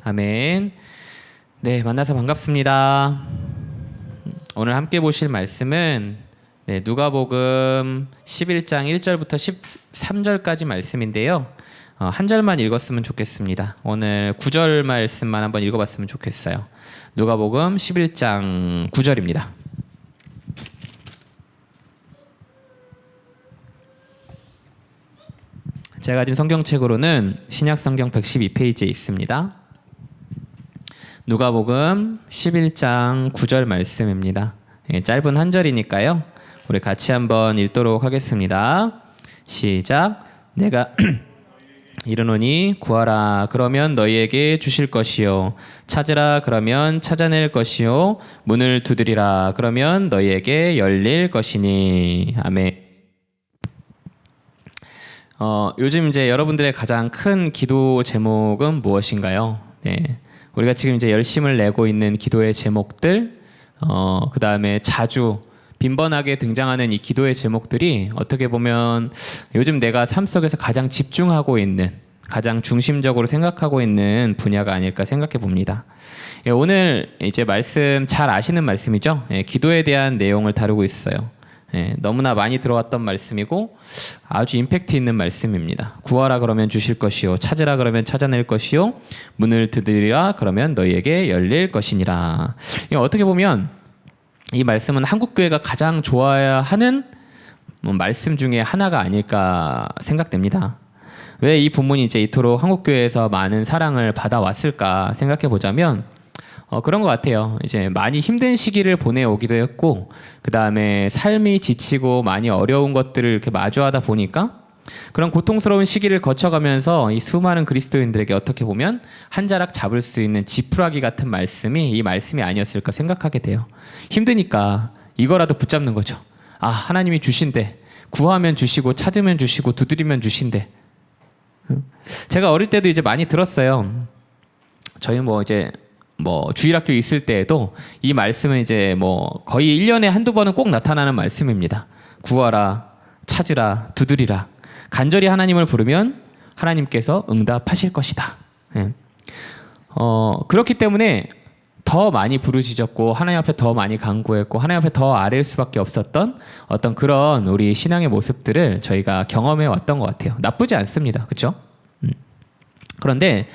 아멘. 네, 만나서 반갑습니다. 오늘 함께 보실 말씀은 누가복음 11장 1절부터 13절까지 말씀인데요. 한 절만 읽었으면 좋겠습니다. 오늘 9절 말씀만 한번 읽어봤으면 좋겠어요. 누가복음 11장 9절입니다. 제가 가진 성경책으로는 신약성경 112페이지에 있습니다. 누가복음 11장 9절 말씀입니다. 짧은 한 절이니까요. 우리 같이 한번 읽도록 하겠습니다. 시작. 내가 이르노니 구하라 그러면 너희에게 주실 것이요 찾으라 그러면 찾아낼 것이요 문을 두드리라 그러면 너희에게 열릴 것이니. 아멘. 요즘 이제 여러분들의 가장 큰 기도 제목은 무엇인가요? 네. 우리가 지금 이제 열심을 내고 있는 기도의 제목들, 그 다음에 자주 빈번하게 등장하는 이 기도의 제목들이 어떻게 보면 요즘 내가 삶 속에서 가장 집중하고 있는, 가장 중심적으로 생각하고 있는 분야가 아닐까 생각해 봅니다. 오늘 이제 말씀 잘 아시는 말씀이죠? 기도에 대한 내용을 다루고 있어요. 너무나 많이 들어왔던 말씀이고 아주 임팩트 있는 말씀입니다. 구하라 그러면 주실 것이요 찾으라 그러면 찾아낼 것이요 문을 두드리라 그러면 너희에게 열릴 것이니라. 어떻게 보면 이 말씀은 한국교회가 가장 좋아야 하는 말씀 중에 하나가 아닐까 생각됩니다. 왜 이 본문이 이제 이토록 한국교회에서 많은 사랑을 받아왔을까 생각해 보자면 그런 것 같아요. 이제 많이 힘든 시기를 보내오기도 했고, 그 다음에 삶이 지치고 많이 어려운 것들을 이렇게 마주하다 보니까 그런 고통스러운 시기를 거쳐가면서 이 수많은 그리스도인들에게 어떻게 보면 한 자락 잡을 수 있는 지푸라기 같은 말씀이 이 말씀이 아니었을까 생각하게 돼요. 힘드니까 이거라도 붙잡는 거죠. 아, 하나님이 주신대. 구하면 주시고 찾으면 주시고 두드리면 주신대. 제가 어릴 때도 이제 많이 들었어요. 저희 주일학교 있을 때에도 이 말씀은 이제 거의 1년에 한두 번은 꼭 나타나는 말씀입니다. 구하라, 찾으라, 두드리라. 간절히 하나님을 부르면 하나님께서 응답하실 것이다. 그렇기 때문에 더 많이 부르짖었고 하나님 앞에 더 많이 간구했고 하나님 앞에 더 아뢰일 수밖에 없었던 어떤 그런 우리 신앙의 모습들을 저희가 경험해 왔던 것 같아요. 나쁘지 않습니다. 그렇죠? 그런데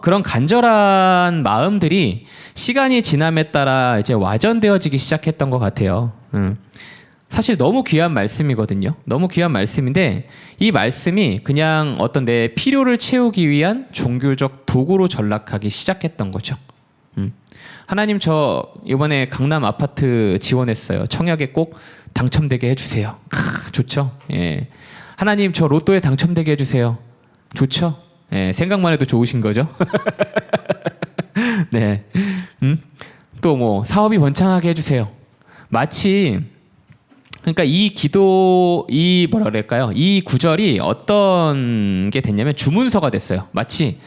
그런 간절한 마음들이 시간이 지남에 따라 이제 와전되어지기 시작했던 것 같아요. 사실 너무 귀한 말씀이거든요. 너무 귀한 말씀인데 이 말씀이 그냥 어떤 내 필요를 채우기 위한 종교적 도구로 전락하기 시작했던 거죠. 하나님 저 이번에 강남 아파트 지원했어요. 청약에 꼭 당첨되게 해주세요. 좋죠. 예. 하나님 저 로또에 당첨되게 해주세요. 좋죠. 예, 생각만 해도 좋으신 거죠. 네. 또 사업이 번창하게 해주세요. 마치 그러니까 이 구절이 어떤 게 됐냐면 주문서가 됐어요. 마치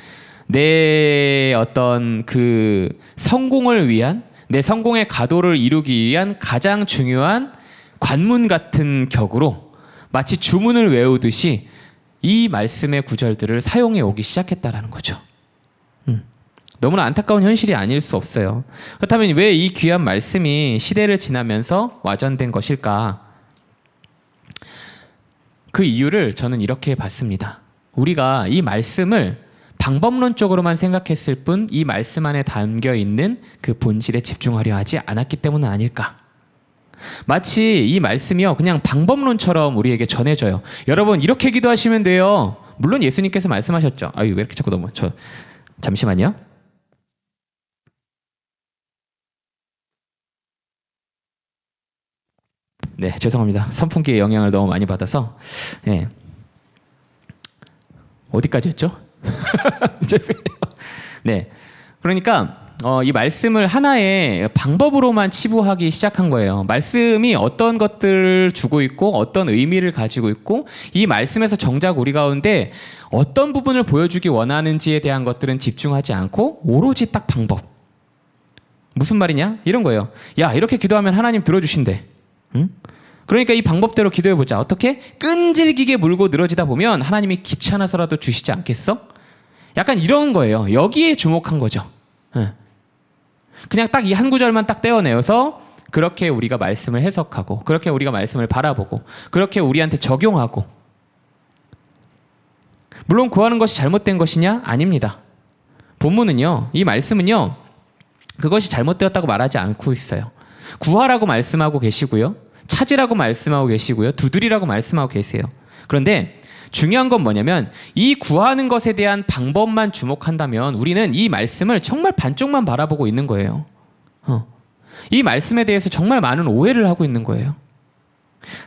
내 어떤 그 성공을 위한, 내 성공의 가도를 이루기 위한 가장 중요한 관문 같은 격으로 마치 주문을 외우듯이 이 말씀의 구절들을 사용해 오기 시작했다라는 거죠. 너무나 안타까운 현실이 아닐 수 없어요. 그렇다면 왜 이 귀한 말씀이 시대를 지나면서 와전된 것일까? 그 이유를 저는 이렇게 봤습니다. 우리가 이 말씀을 방법론적으로만 생각했을 뿐 이 말씀 안에 담겨 있는 그 본질에 집중하려 하지 않았기 때문은 아닐까? 마치 이 말씀이요 그냥 방법론처럼 우리에게 전해져요. 여러분 이렇게 기도하시면 돼요. 물론 예수님께서 말씀하셨죠. 왜 이렇게 자꾸 잠시만요. 네, 죄송합니다. 선풍기의 영향을 너무 많이 받아서. 네. 어디까지 했죠? 죄송해요. 네. 그러니까 이 말씀을 하나의 방법으로만 치부하기 시작한 거예요. 말씀이 어떤 것들을 주고 있고 어떤 의미를 가지고 있고 이 말씀에서 정작 우리 가운데 어떤 부분을 보여주기 원하는지에 대한 것들은 집중하지 않고 오로지 딱 방법. 무슨 말이냐? 이런 거예요. 야, 이렇게 기도하면 하나님 들어주신대. 응? 그러니까 이 방법대로 기도해보자. 어떻게? 끈질기게 물고 늘어지다 보면 하나님이 귀찮아서라도 주시지 않겠어? 약간 이런 거예요. 여기에 주목한 거죠. 예. 그냥 딱 이 한 구절만 딱 떼어내어서 그렇게 우리가 말씀을 해석하고, 그렇게 우리가 말씀을 바라보고, 그렇게 우리한테 적용하고. 물론 구하는 것이 잘못된 것이냐? 아닙니다. 본문은요, 이 말씀은요, 그것이 잘못되었다고 말하지 않고 있어요. 구하라고 말씀하고 계시고요, 찾으라고 말씀하고 계시고요, 두드리라고 말씀하고 계세요. 그런데 중요한 건 뭐냐면, 이 구하는 것에 대한 방법만 주목한다면 우리는 이 말씀을 정말 반쪽만 바라보고 있는 거예요. 이 말씀에 대해서 정말 많은 오해를 하고 있는 거예요.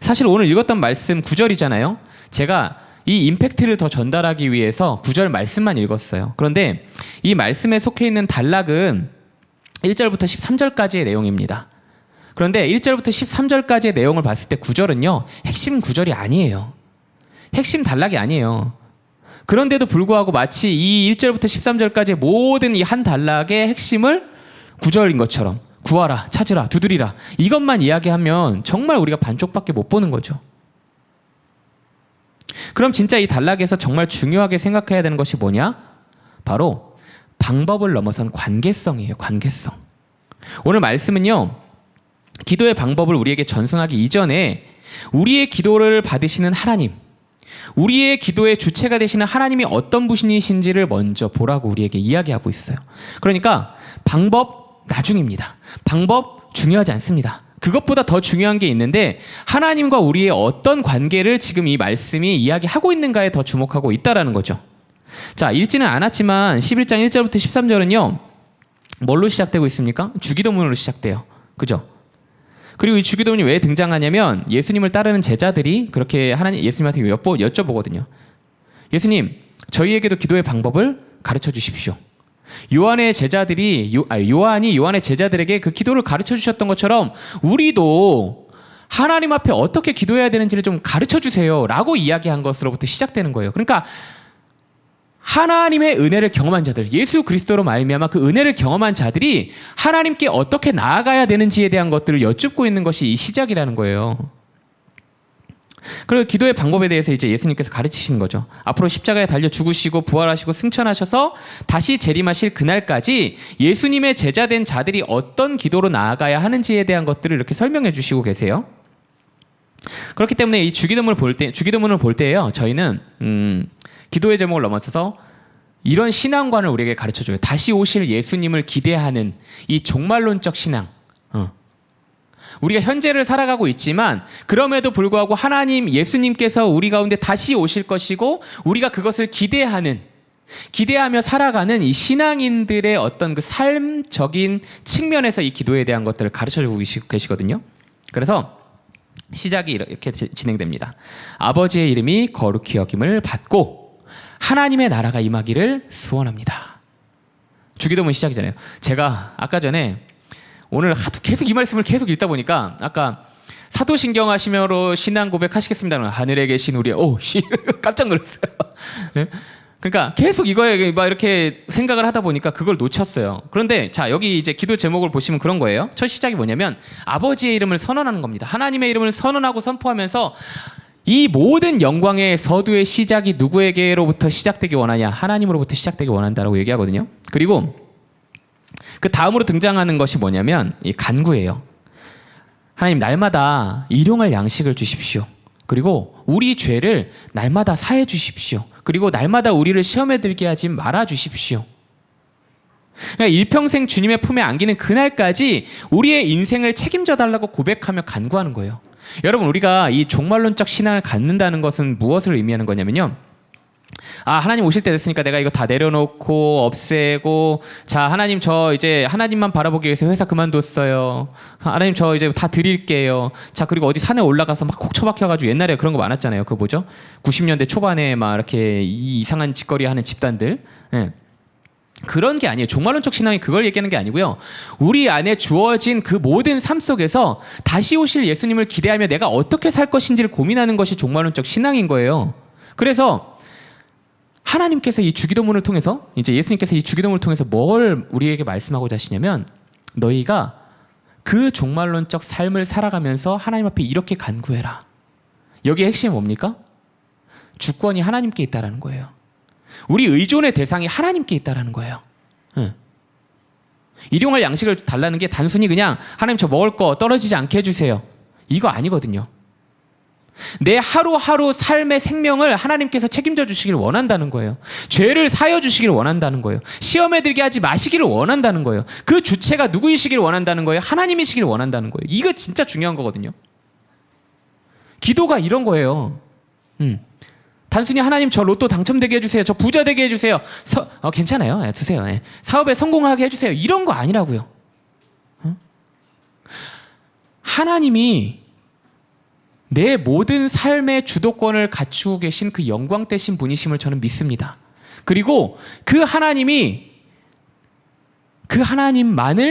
사실 오늘 읽었던 말씀 9절이잖아요. 제가 이 임팩트를 더 전달하기 위해서 9절 말씀만 읽었어요. 그런데 이 말씀에 속해 있는 단락은 1절부터 13절까지의 내용입니다. 그런데 1절부터 13절까지의 내용을 봤을 때 9절은요, 핵심 9절이 아니에요. 핵심 단락이 아니에요. 그런데도 불구하고 마치 이 1절부터 13절까지의 모든 이 한 단락의 핵심을 9절인 것처럼 구하라, 찾으라, 두드리라, 이것만 이야기하면 정말 우리가 반쪽밖에 못 보는 거죠. 그럼 진짜 이 단락에서 정말 중요하게 생각해야 되는 것이 뭐냐? 바로 방법을 넘어선 관계성이에요. 관계성. 오늘 말씀은요, 기도의 방법을 우리에게 전승하기 이전에 우리의 기도를 받으시는 하나님, 우리의 기도의 주체가 되시는 하나님이 어떤 분이신지를 먼저 보라고 우리에게 이야기하고 있어요. 그러니까 방법 나중입니다. 방법 중요하지 않습니다. 그것보다 더 중요한 게 있는데, 하나님과 우리의 어떤 관계를 지금 이 말씀이 이야기하고 있는가에 더 주목하고 있다라는 거죠. 자, 읽지는 않았지만 11장 1절부터 13절은요, 뭘로 시작되고 있습니까? 주기도문으로 시작돼요. 그죠? 그리고 이 주기도문이 왜 등장하냐면, 예수님을 따르는 제자들이 그렇게 예수님한테 여쭤보거든요. 예수님, 저희에게도 기도의 방법을 가르쳐 주십시오. 요한이 요한의 제자들에게 그 기도를 가르쳐 주셨던 것처럼 우리도 하나님 앞에 어떻게 기도해야 되는지를 좀 가르쳐 주세요 라고 이야기한 것으로부터 시작되는 거예요. 그러니까 하나님의 은혜를 경험한 자들, 예수 그리스도로 말미암아 그 은혜를 경험한 자들이 하나님께 어떻게 나아가야 되는지에 대한 것들을 여쭙고 있는 것이 이 시작이라는 거예요. 그리고 기도의 방법에 대해서 이제 예수님께서 가르치시는 거죠. 앞으로 십자가에 달려 죽으시고 부활하시고 승천하셔서 다시 재림하실 그날까지 예수님의 제자된 자들이 어떤 기도로 나아가야 하는지에 대한 것들을 이렇게 설명해 주시고 계세요. 그렇기 때문에 이 주기도문을 볼 때예요, 저희는 기도의 제목을 넘어서서 이런 신앙관을 우리에게 가르쳐줘요. 다시 오실 예수님을 기대하는 이 종말론적 신앙. 우리가 현재를 살아가고 있지만 그럼에도 불구하고 하나님, 예수님께서 우리 가운데 다시 오실 것이고 우리가 그것을 기대하며 살아가는 이 신앙인들의 어떤 그 삶적인 측면에서 이 기도에 대한 것들을 가르쳐주고 계시거든요. 그래서 시작이 이렇게 진행됩니다. 아버지의 이름이 거룩히 여김을 받고 하나님의 나라가 임하기를 소원합니다. 주기도문 시작이잖아요. 제가 아까 전에 오늘 계속 이 말씀을 계속 읽다 보니까 아까 사도신경 하시며로 신앙 고백하시겠습니다. 하늘에 계신 우리의 깜짝 놀랐어요. 네? 그러니까 계속 이거에 막 이렇게 생각을 하다 보니까 그걸 놓쳤어요. 그런데 자, 여기 이제 기도 제목을 보시면 그런 거예요. 첫 시작이 뭐냐면 아버지의 이름을 선언하는 겁니다. 하나님의 이름을 선언하고 선포하면서 이 모든 영광의 서두의 시작이 누구에게로부터 시작되기 원하냐? 하나님으로부터 시작되기 원한다라고 얘기하거든요. 그리고 그 다음으로 등장하는 것이 뭐냐면 이 간구예요. 하나님, 날마다 일용할 양식을 주십시오. 그리고 우리 죄를 날마다 사해 주십시오. 그리고 날마다 우리를 시험에 들게 하지 말아 주십시오. 그러니까 일평생 주님의 품에 안기는 그날까지 우리의 인생을 책임져 달라고 고백하며 간구하는 거예요. 여러분, 우리가 이 종말론적 신앙을 갖는다는 것은 무엇을 의미하는 거냐면요, 하나님 오실 때 됐으니까 내가 이거 다 내려놓고 없애고, 자, 하나님 저 이제 하나님만 바라보기 위해서 회사 그만뒀어요. 하나님 저 이제 다 드릴게요. 자, 그리고 어디 산에 올라가서 막 콕 처박혀가지고, 옛날에 그런 거 많았잖아요. 그거 뭐죠? 90년대 초반에 막 이렇게 이상한 짓거리 하는 집단들. 네. 그런 게 아니에요. 종말론적 신앙이 그걸 얘기하는 게 아니고요. 우리 안에 주어진 그 모든 삶 속에서 다시 오실 예수님을 기대하며 내가 어떻게 살 것인지를 고민하는 것이 종말론적 신앙인 거예요. 그래서 하나님께서 이 주기도문을 통해서, 이제 예수님께서 이 주기도문을 통해서 뭘 우리에게 말씀하고자 하시냐면, 너희가 그 종말론적 삶을 살아가면서 하나님 앞에 이렇게 간구해라. 여기에 핵심이 뭡니까? 주권이 하나님께 있다라는 거예요. 우리 의존의 대상이 하나님께 있다라는 거예요. 일용할 양식을 달라는 게 단순히 그냥 하나님 저 먹을 거 떨어지지 않게 해주세요. 이거 아니거든요. 내 하루하루 삶의 생명을 하나님께서 책임져 주시기를 원한다는 거예요. 죄를 사여 주시기를 원한다는 거예요. 시험에 들게 하지 마시기를 원한다는 거예요. 그 주체가 누구이시기를 원한다는 거예요. 하나님이시기를 원한다는 거예요. 이거 진짜 중요한 거거든요. 기도가 이런 거예요. 단순히 하나님 저 로또 당첨되게 해주세요. 저 부자 되게 해주세요. 괜찮아요. 드세요. 사업에 성공하게 해주세요. 이런 거 아니라고요. 하나님이 내 모든 삶의 주도권을 갖추고 계신 그 영광되신 분이심을 저는 믿습니다. 그리고 그 하나님만을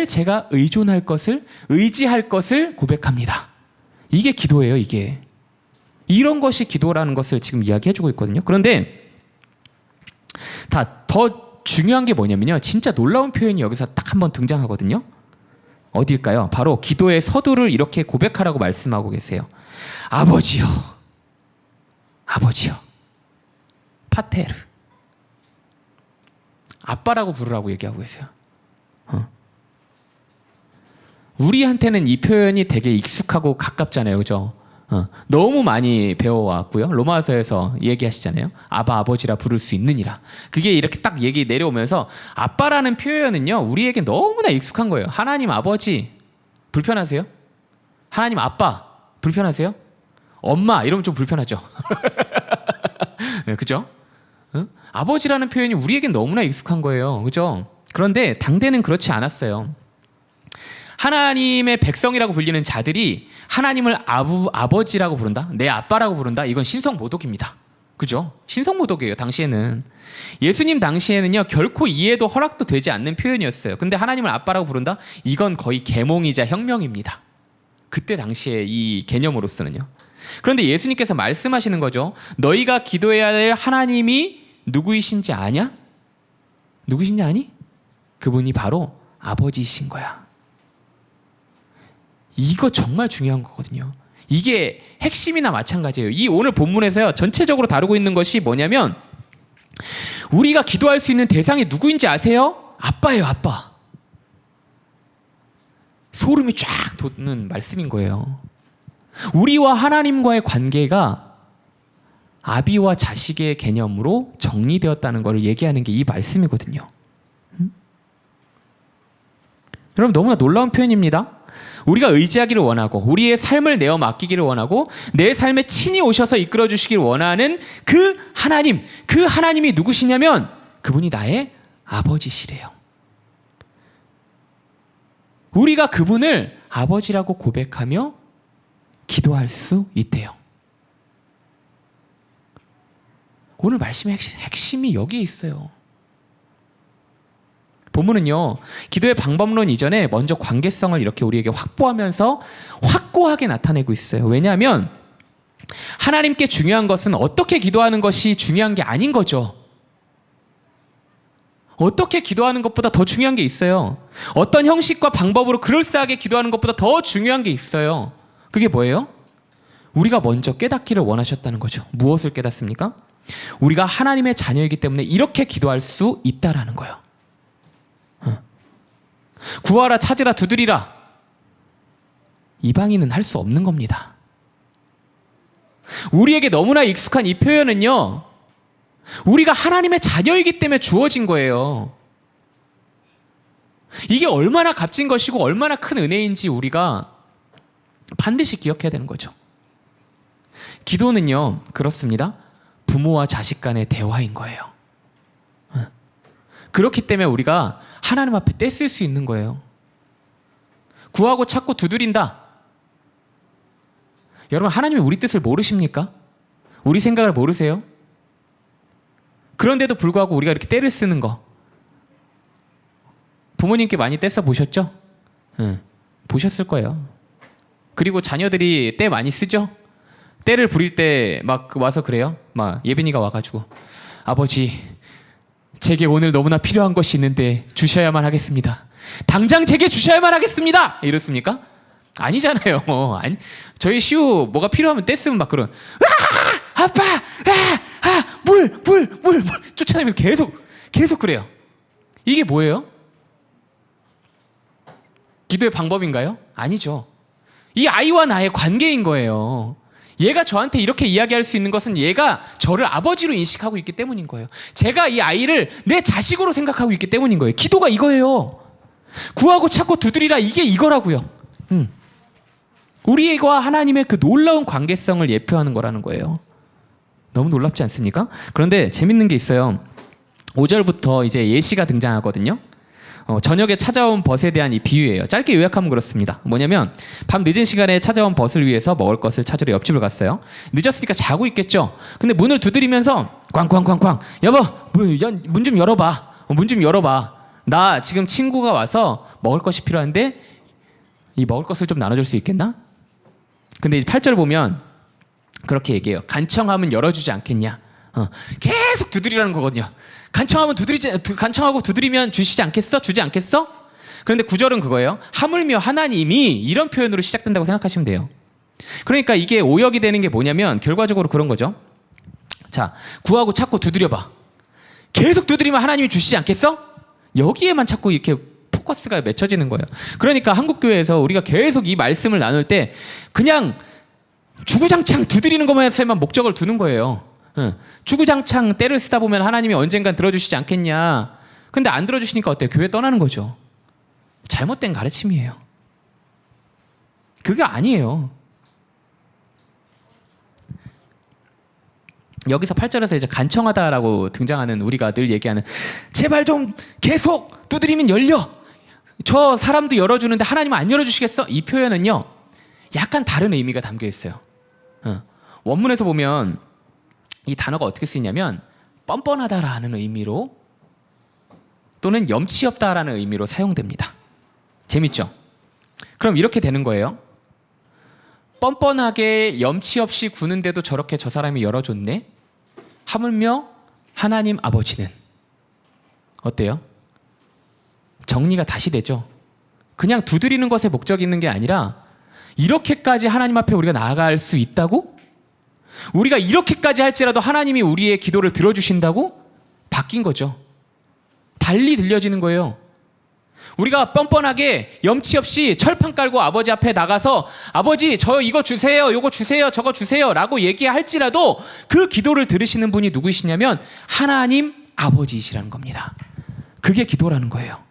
제가 의지할 것을 고백합니다. 이게 기도예요, 이게. 이런 것이 기도라는 것을 지금 이야기해주고 있거든요. 그런데 더 중요한 게 뭐냐면요. 진짜 놀라운 표현이 여기서 딱 한번 등장하거든요. 어딜까요? 바로 기도의 서두를 이렇게 고백하라고 말씀하고 계세요. 아버지요. 아버지요. 파테르. 아빠라고 부르라고 얘기하고 계세요. 우리한테는 이 표현이 되게 익숙하고 가깝잖아요. 그죠? 너무 많이 배워왔고요. 로마서에서 얘기하시잖아요. 아버지라 부를 수 있느니라. 그게 이렇게 딱 얘기 내려오면서 아빠라는 표현은요, 우리에게 너무나 익숙한 거예요. 하나님 아버지 불편하세요? 하나님 아빠 불편하세요? 엄마 이러면 좀 불편하죠. 네, 그죠? 아버지라는 표현이 우리에겐 너무나 익숙한 거예요. 그죠? 그런데 당대는 그렇지 않았어요. 하나님의 백성이라고 불리는 자들이 하나님을 아버지라고 부른다? 내 아빠라고 부른다? 이건 신성모독입니다. 그죠? 신성모독이에요. 당시에는. 예수님 당시에는요, 결코 이해도 허락도 되지 않는 표현이었어요. 근데 하나님을 아빠라고 부른다? 이건 거의 계몽이자 혁명입니다. 그때 당시에 이 개념으로서는요. 그런데 예수님께서 말씀하시는 거죠. 너희가 기도해야 될 하나님이 누구이신지 아냐? 누구신지 아니? 그분이 바로 아버지이신 거야. 이거 정말 중요한 거거든요. 이게 핵심이나 마찬가지예요. 이 오늘 본문에서요, 전체적으로 다루고 있는 것이 뭐냐면, 우리가 기도할 수 있는 대상이 누구인지 아세요? 아빠예요, 아빠. 소름이 쫙 돋는 말씀인 거예요. 우리와 하나님과의 관계가 아비와 자식의 개념으로 정리되었다는 것을 얘기하는 게 이 말씀이거든요. 여러분, 너무나 놀라운 표현입니다. 우리가 의지하기를 원하고 우리의 삶을 내어 맡기기를 원하고 내 삶에 친히 오셔서 이끌어 주시기를 원하는 그 하나님이 누구시냐면 그분이 나의 아버지시래요. 우리가 그분을 아버지라고 고백하며 기도할 수 있대요. 오늘 말씀의 핵심이 여기에 있어요. 본문은요, 기도의 방법론 이전에 먼저 관계성을 이렇게 우리에게 확보하면서 확고하게 나타내고 있어요. 왜냐하면 하나님께 중요한 것은 어떻게 기도하는 것이 중요한 게 아닌 거죠. 어떻게 기도하는 것보다 더 중요한 게 있어요. 어떤 형식과 방법으로 그럴싸하게 기도하는 것보다 더 중요한 게 있어요. 그게 뭐예요? 우리가 먼저 깨닫기를 원하셨다는 거죠. 무엇을 깨닫습니까? 우리가 하나님의 자녀이기 때문에 이렇게 기도할 수 있다라는 거예요. 구하라, 찾으라, 두드리라. 이방인은 할 수 없는 겁니다. 우리에게 너무나 익숙한 이 표현은요, 우리가 하나님의 자녀이기 때문에 주어진 거예요. 이게 얼마나 값진 것이고 얼마나 큰 은혜인지 우리가 반드시 기억해야 되는 거죠. 기도는요, 그렇습니다. 부모와 자식 간의 대화인 거예요. 그렇기 때문에 우리가 하나님 앞에 떼쓸 수 있는 거예요. 구하고 찾고 두드린다. 여러분, 하나님이 우리 뜻을 모르십니까? 우리 생각을 모르세요? 그런데도 불구하고 우리가 이렇게 떼를 쓰는 거, 부모님께 많이 떼써 보셨죠? 보셨을 거예요. 그리고 자녀들이 떼 많이 쓰죠? 떼를 부릴 때 막 와서 그래요. 막 예빈이가 와가지고, 아버지, 제게 오늘 너무나 필요한 것이 있는데 주셔야만 하겠습니다. 당장 제게 주셔야만 하겠습니다. 이렇습니까? 아니잖아요. 아니, 저희 시우 뭐가 필요하면 떼쓰면 막 그런, 아빠, 물 쫓아내면서 계속 그래요. 이게 뭐예요? 기도의 방법인가요? 아니죠. 이 아이와 나의 관계인 거예요. 얘가 저한테 이렇게 이야기할 수 있는 것은 얘가 저를 아버지로 인식하고 있기 때문인 거예요. 제가 이 아이를 내 자식으로 생각하고 있기 때문인 거예요. 기도가 이거예요. 구하고 찾고 두드리라, 이게 이거라고요. 우리와 하나님의 그 놀라운 관계성을 예표하는 거라는 거예요. 너무 놀랍지 않습니까? 그런데 재밌는 게 있어요. 5절부터 이제 예시가 등장하거든요. 저녁에 찾아온 벗에 대한 이 비유예요. 짧게 요약하면 그렇습니다. 뭐냐면 밤 늦은 시간에 찾아온 벗을 위해서 먹을 것을 찾으러 옆집을 갔어요. 늦었으니까 자고 있겠죠. 근데 문을 두드리면서 꽝꽝꽝꽝, 여보 문 좀 열어봐. 문 좀 열어봐. 나 지금 친구가 와서 먹을 것이 필요한데 이 먹을 것을 좀 나눠줄 수 있겠나? 근데 8절 보면 그렇게 얘기해요. 간청하면 열어주지 않겠냐? 계속 두드리라는 거거든요. 간청하고 두드리면 주시지 않겠어? 주지 않겠어? 그런데 9절은 그거예요. 하물며 하나님이, 이런 표현으로 시작된다고 생각하시면 돼요. 그러니까 이게 오역이 되는 게 뭐냐면 결과적으로 그런 거죠. 자, 구하고 찾고 두드려봐. 계속 두드리면 하나님이 주시지 않겠어? 여기에만 자꾸 이렇게 포커스가 맺혀지는 거예요. 그러니까 한국교회에서 우리가 계속 이 말씀을 나눌 때 그냥 주구장창 두드리는 것만에만 목적을 두는 거예요. 주구장창 때를 쓰다 보면 하나님이 언젠간 들어주시지 않겠냐. 근데 안 들어주시니까 어때요? 교회 떠나는 거죠. 잘못된 가르침이에요. 그게 아니에요. 여기서 8절에서 이제 간청하다라고 등장하는, 우리가 늘 얘기하는 제발 좀 계속 두드리면 열려. 저 사람도 열어주는데 하나님은 안 열어주시겠어? 이 표현은요, 약간 다른 의미가 담겨 있어요. 원문에서 보면 이 단어가 어떻게 쓰이냐면 뻔뻔하다라는 의미로 또는 염치 없다라는 의미로 사용됩니다. 재밌죠? 그럼 이렇게 되는 거예요. 뻔뻔하게 염치 없이 구는데도 저렇게 저 사람이 열어줬네? 하물며 하나님 아버지는 어때요? 정리가 다시 되죠. 그냥 두드리는 것에 목적이 있는 게 아니라 이렇게까지 하나님 앞에 우리가 나아갈 수 있다고? 우리가 이렇게까지 할지라도 하나님이 우리의 기도를 들어주신다고? 바뀐 거죠. 달리 들려지는 거예요. 우리가 뻔뻔하게 염치 없이 철판 깔고 아버지 앞에 나가서 아버지 저 이거 주세요, 요거 주세요, 저거 주세요 라고 얘기할지라도 그 기도를 들으시는 분이 누구시냐면 하나님 아버지이시라는 겁니다. 그게 기도라는 거예요.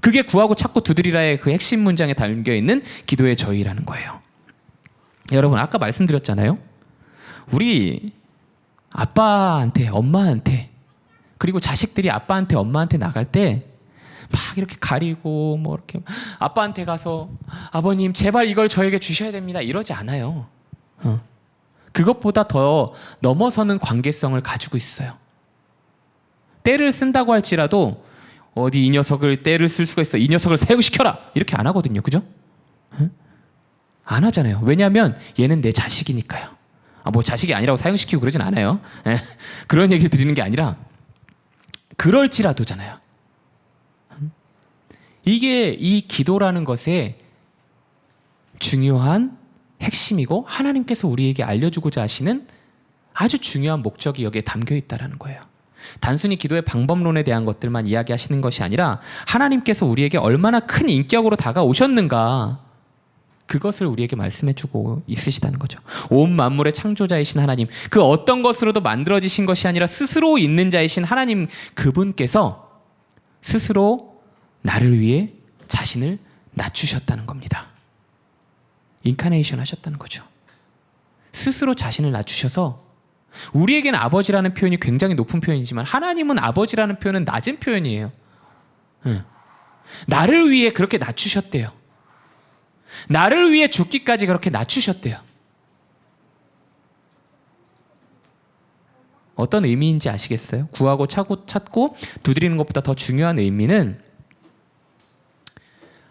그게 구하고 찾고 두드리라의 그 핵심 문장에 담겨있는 기도의 저희라는 거예요. 여러분, 아까 말씀드렸잖아요. 우리 아빠한테, 엄마한테, 그리고 자식들이 아빠한테, 엄마한테 나갈 때 막 이렇게 가리고 뭐 이렇게 아빠한테 가서 아버님 제발 이걸 저에게 주셔야 됩니다 이러지 않아요. 그것보다 더 넘어서는 관계성을 가지고 있어요. 때를 쓴다고 할지라도 어디 이 녀석을 때를 쓸 수가 있어, 이 녀석을 사용시켜라 이렇게 안 하거든요. 그죠? 안 하잖아요. 왜냐하면 얘는 내 자식이니까요. 뭐 자식이 아니라고 사용시키고 그러진 않아요. 그런 얘기를 드리는 게 아니라 그럴지라도잖아요. 이게 이 기도라는 것의 중요한 핵심이고 하나님께서 우리에게 알려주고자 하시는 아주 중요한 목적이 여기에 담겨 있다는 거예요. 단순히 기도의 방법론에 대한 것들만 이야기하시는 것이 아니라 하나님께서 우리에게 얼마나 큰 인격으로 다가오셨는가, 그것을 우리에게 말씀해주고 있으시다는 거죠. 온 만물의 창조자이신 하나님, 그 어떤 것으로도 만들어지신 것이 아니라 스스로 있는 자이신 하나님, 그분께서 스스로 나를 위해 자신을 낮추셨다는 겁니다. 인카네이션 하셨다는 거죠. 스스로 자신을 낮추셔서, 우리에게는 아버지라는 표현이 굉장히 높은 표현이지만 하나님은 아버지라는 표현은 낮은 표현이에요. 나를 위해 그렇게 낮추셨대요. 나를 위해 죽기까지 그렇게 낮추셨대요. 어떤 의미인지 아시겠어요? 구하고 찾고 두드리는 것보다 더 중요한 의미는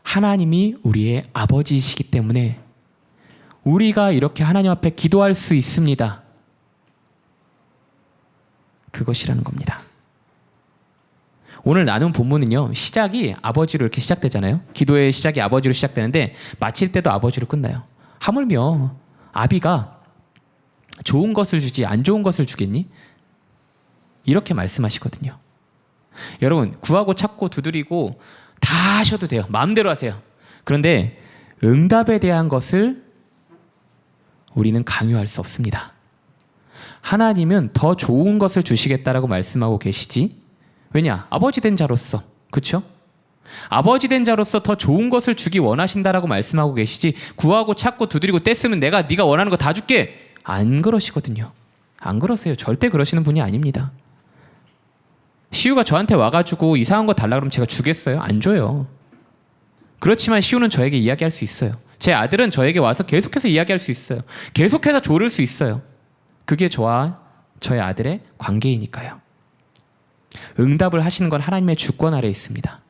하나님이 우리의 아버지이시기 때문에 우리가 이렇게 하나님 앞에 기도할 수 있습니다. 그것이라는 겁니다. 오늘 나눈 본문은요, 시작이 아버지로 이렇게 시작되잖아요. 기도의 시작이 아버지로 시작되는데 마칠 때도 아버지로 끝나요. 하물며 아비가 좋은 것을 주지 안 좋은 것을 주겠니? 이렇게 말씀하시거든요. 여러분, 구하고 찾고 두드리고 다 하셔도 돼요. 마음대로 하세요. 그런데 응답에 대한 것을 우리는 강요할 수 없습니다. 하나님은 더 좋은 것을 주시겠다라고 말씀하고 계시지. 왜냐? 아버지 된 자로서. 그렇죠? 아버지 된 자로서 더 좋은 것을 주기 원하신다라고 말씀하고 계시지. 구하고 찾고 두드리고 떼쓰면 내가 네가 원하는 거 다 줄게. 안 그러시거든요. 안 그러세요. 절대 그러시는 분이 아닙니다. 시우가 저한테 와가지고 이상한 거 달라 그러면 제가 주겠어요? 안 줘요. 그렇지만 시우는 저에게 이야기할 수 있어요. 제 아들은 저에게 와서 계속해서 이야기할 수 있어요. 계속해서 조를 수 있어요. 그게 저와 저의 아들의 관계이니까요. 응답을 하시는 건 하나님의 주권 아래에 있습니다.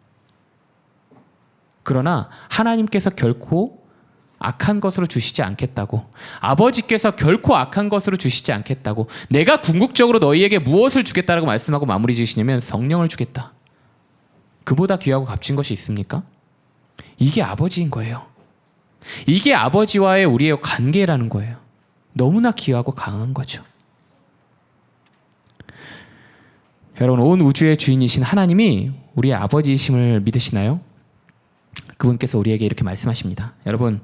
그러나 하나님께서 결코 악한 것으로 주시지 않겠다고, 아버지께서 결코 악한 것으로 주시지 않겠다고, 내가 궁극적으로 너희에게 무엇을 주겠다라고 말씀하고 마무리 지으시냐면 성령을 주겠다. 그보다 귀하고 값진 것이 있습니까? 이게 아버지인 거예요. 이게 아버지와의 우리의 관계라는 거예요. 너무나 귀하고 강한 거죠. 여러분, 온 우주의 주인이신 하나님이 우리의 아버지이심을 믿으시나요? 그분께서 우리에게 이렇게 말씀하십니다. 여러분,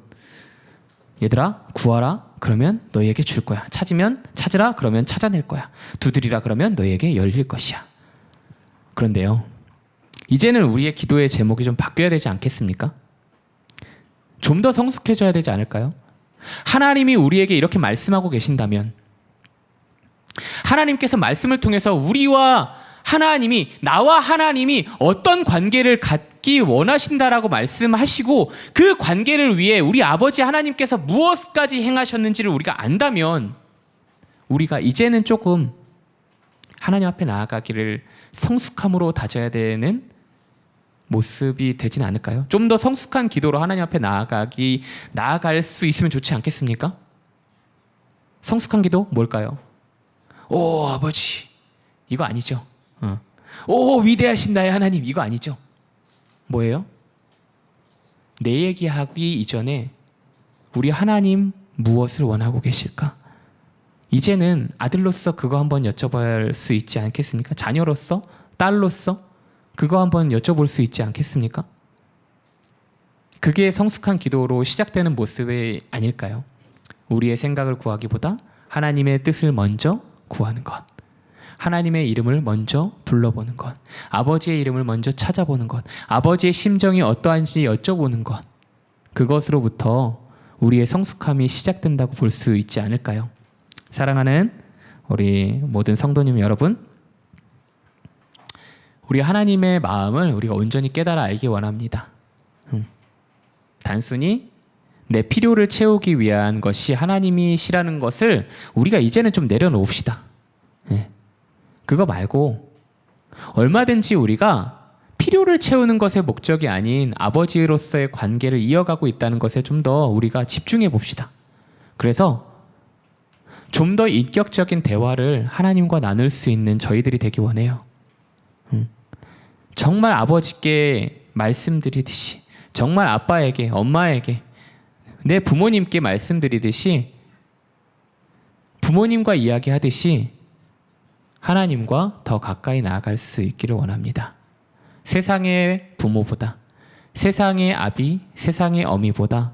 얘들아, 구하라 그러면 너희에게 줄 거야. 찾으면 찾으라 그러면 찾아낼 거야. 두드리라 그러면 너희에게 열릴 것이야. 그런데요, 이제는 우리의 기도의 제목이 좀 바뀌어야 되지 않겠습니까? 좀 더 성숙해져야 되지 않을까요? 하나님이 우리에게 이렇게 말씀하고 계신다면, 하나님께서 말씀을 통해서 우리와 하나님이, 나와 하나님이 어떤 관계를 갖기 원하신다라고 말씀하시고 그 관계를 위해 우리 아버지 하나님께서 무엇까지 행하셨는지를 우리가 안다면, 우리가 이제는 조금 하나님 앞에 나아가기를 성숙함으로 다져야 되는 모습이 되진 않을까요? 좀 더 성숙한 기도로 하나님 앞에 나아갈 수 있으면 좋지 않겠습니까? 성숙한 기도 뭘까요? 오 아버지, 이거 아니죠. 오 위대하신 나의 하나님, 이거 아니죠. 뭐예요? 내 얘기하기 이전에 우리 하나님 무엇을 원하고 계실까? 이제는 아들로서 그거 한번 여쭤볼 수 있지 않겠습니까? 자녀로서, 딸로서 그거 한번 여쭤볼 수 있지 않겠습니까? 그게 성숙한 기도로 시작되는 모습이 아닐까요? 우리의 생각을 구하기보다 하나님의 뜻을 먼저 구하는 것, 하나님의 이름을 먼저 불러보는 것, 아버지의 이름을 먼저 찾아보는 것, 아버지의 심정이 어떠한지 여쭤보는 것, 그것으로부터 우리의 성숙함이 시작된다고 볼 수 있지 않을까요? 사랑하는 우리 모든 성도님 여러분, 우리 하나님의 마음을 우리가 온전히 깨달아 알기 원합니다. 단순히 내 필요를 채우기 위한 것이 하나님이시라는 것을 우리가 이제는 좀 내려놓읍시다. 그거 말고 얼마든지 우리가 필요를 채우는 것의 목적이 아닌 아버지로서의 관계를 이어가고 있다는 것에 좀 더 우리가 집중해 봅시다. 그래서 좀 더 인격적인 대화를 하나님과 나눌 수 있는 저희들이 되기 원해요. 정말 아버지께 말씀드리듯이, 정말 아빠에게, 엄마에게, 내 부모님께 말씀드리듯이, 부모님과 이야기하듯이 하나님과 더 가까이 나아갈 수 있기를 원합니다. 세상의 부모보다, 세상의 아비, 세상의 어미보다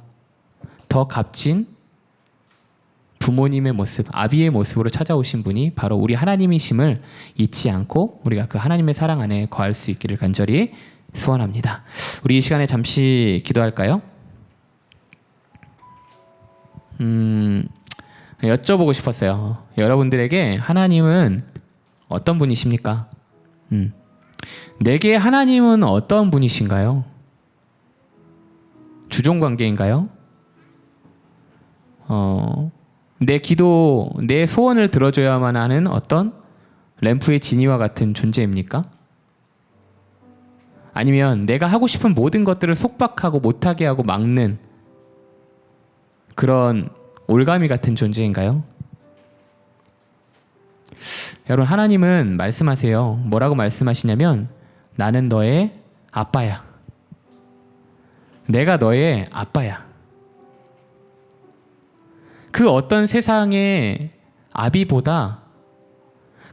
더 값진 부모님의 모습, 아비의 모습으로 찾아오신 분이 바로 우리 하나님이심을 잊지 않고 우리가 그 하나님의 사랑 안에 거할 수 있기를 간절히 소원합니다. 우리 이 시간에 잠시 기도할까요? 여쭤보고 싶었어요. 여러분들에게 하나님은 어떤 분이십니까? 내게 하나님은 어떤 분이신가요? 주종관계인가요? 내 기도, 내 소원을 들어줘야만 하는 어떤 램프의 지니와 같은 존재입니까? 아니면 내가 하고 싶은 모든 것들을 속박하고 못하게 하고 막는 그런 올가미 같은 존재인가요? 여러분, 하나님은 말씀하세요. 뭐라고 말씀하시냐면, 나는 너의 아빠야. 내가 너의 아빠야. 그 어떤 세상의 아비보다,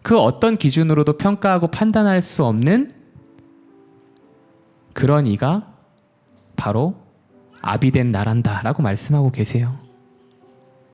그 어떤 기준으로도 평가하고 판단할 수 없는 그런 이가 바로 아비된 나란다라고 말씀하고 계세요.